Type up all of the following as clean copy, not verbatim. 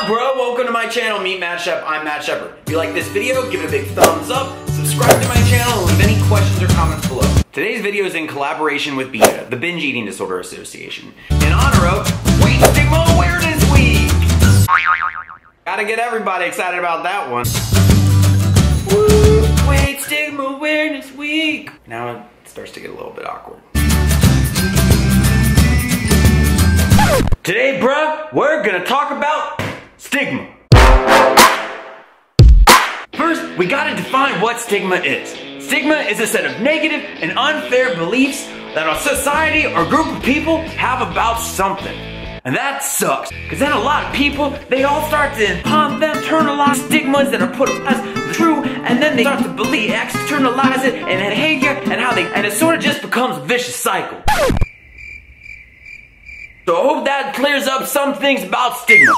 up, bro? Welcome to my channel. Meet Matt Shep. I'm Matt Shepard. If you like this video, give it a big thumbs up, subscribe to my channel, and leave any questions or comments below. Today's video is in collaboration with BEDA, the Binge Eating Disorder Association, in honor of Weight Stigma Awareness Week. Gotta get everybody excited about that one. Woo! Weight Stigma Awareness Week. Now it starts to get a little bit awkward. Today, bruh, we're gonna talk about stigma. First, we gotta define what stigma is. Stigma is a set of negative and unfair beliefs that a society or group of people have about something. And that sucks, because then a lot of people, they all start to internalize stigmas that are put as true, and then they start to believe, externalize it, and behavior, and it sort of just becomes a vicious cycle. So I hope that clears up some things about stigma.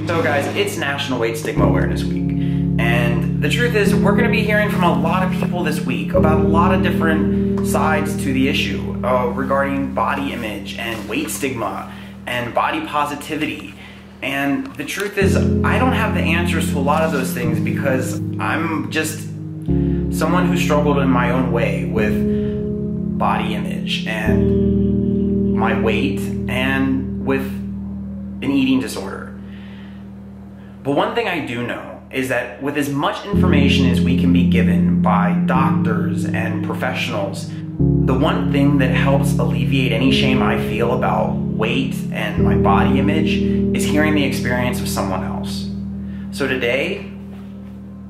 So guys, it's National Weight Stigma Awareness Week. And the truth is, we're gonna be hearing from a lot of people this week about a lot of different sides to the issue regarding body image and weight stigma and body positivity. And the truth is, I don't have the answers to a lot of those things because I'm just someone who struggled in my own way with body image and my weight and with an eating disorder. But one thing I do know is that with as much information as we can be given by doctors and professionals, the one thing that helps alleviate any shame I feel about weight and my body image is hearing the experience of someone else. So today,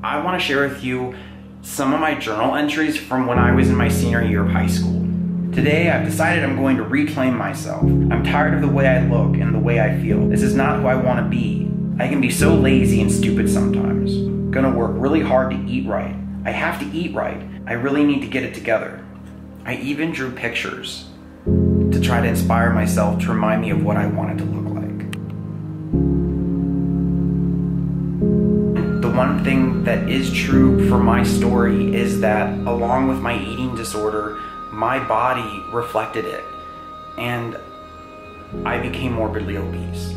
I want to share with you some of my journal entries from when I was in my senior year of high school. Today, I've decided I'm going to reclaim myself. I'm tired of the way I look and the way I feel. This is not who I want to be. I can be so lazy and stupid sometimes. I'm gonna work really hard to eat right. I have to eat right. I really need to get it together. I even drew pictures to try to inspire myself to remind me of what I wanted to look like. The one thing that is true for my story is that along with my eating disorder, my body reflected it, and I became morbidly obese.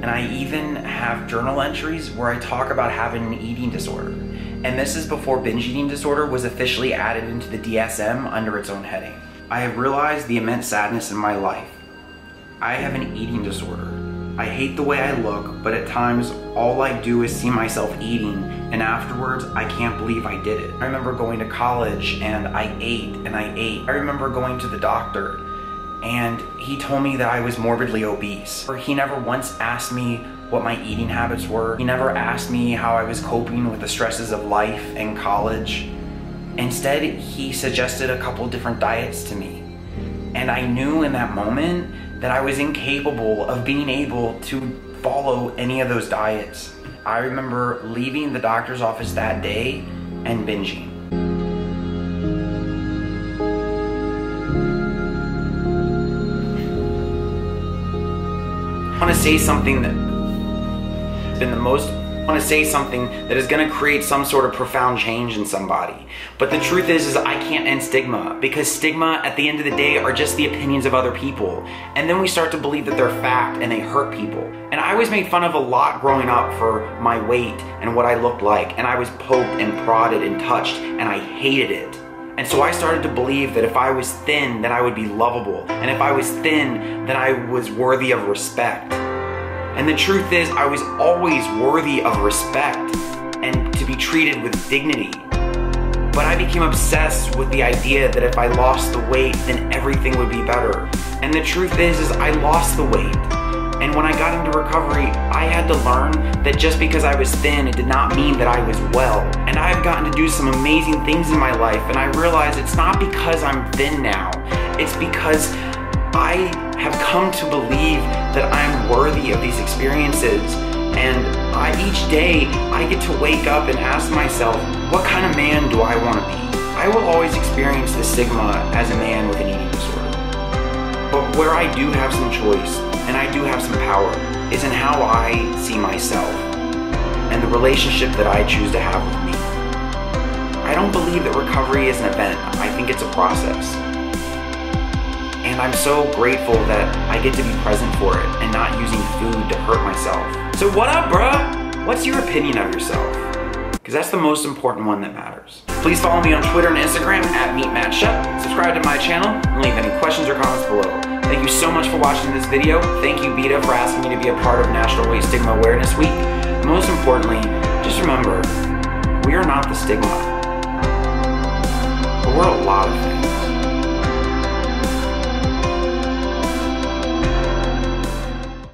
And I even have journal entries where I talk about having an eating disorder. And this is before binge eating disorder was officially added into the DSM under its own heading. I have realized the immense sadness in my life. I have an eating disorder. I hate the way I look, but at times all I do is see myself eating, and afterwards I can't believe I did it. I remember going to college and I ate and I ate. I remember going to the doctor and he told me that I was morbidly obese. He never once asked me what my eating habits were. He never asked me how I was coping with the stresses of life and college. Instead, he suggested a couple different diets to me. And I knew in that moment that I was incapable of being able to follow any of those diets. I remember leaving the doctor's office that day and binging. I want to say something that is going to create some sort of profound change in somebody. But the truth is I can't end stigma, because stigma at the end of the day are just the opinions of other people. And then we start to believe that they're fact and they hurt people. And I was made fun of a lot growing up for my weight and what I looked like. And I was poked and prodded and touched, and I hated it. And so I started to believe that if I was thin, then I would be lovable. And if I was thin, then I was worthy of respect. And the truth is, I was always worthy of respect and to be treated with dignity. But I became obsessed with the idea that if I lost the weight, then everything would be better. And the truth is I lost the weight. And when I got into recovery, I had to learn that just because I was thin, it did not mean that I was well. And I've gotten to do some amazing things in my life, and I realize it's not because I'm thin now. It's because I have come to believe that I'm worthy of these experiences. And each day, I get to wake up and ask myself, what kind of man do I want to be? I will always experience the stigma as a man with an eating disorder. But where I do have some choice, and I do have some power, is in how I see myself and the relationship that I choose to have with me. I don't believe that recovery is an event. I think it's a process. And I'm so grateful that I get to be present for it and not using food to hurt myself. So what up, bruh? What's your opinion of yourself? Because that's the most important one that matters. Please follow me on Twitter and Instagram at MeetMattShep. Subscribe to my channel and leave any questions or comments below. Thank you so much for watching this video. Thank you, BEDA, for asking me to be a part of National Weight Stigma Awareness Week. And most importantly, just remember, we are not the stigma, but we're a lot of things.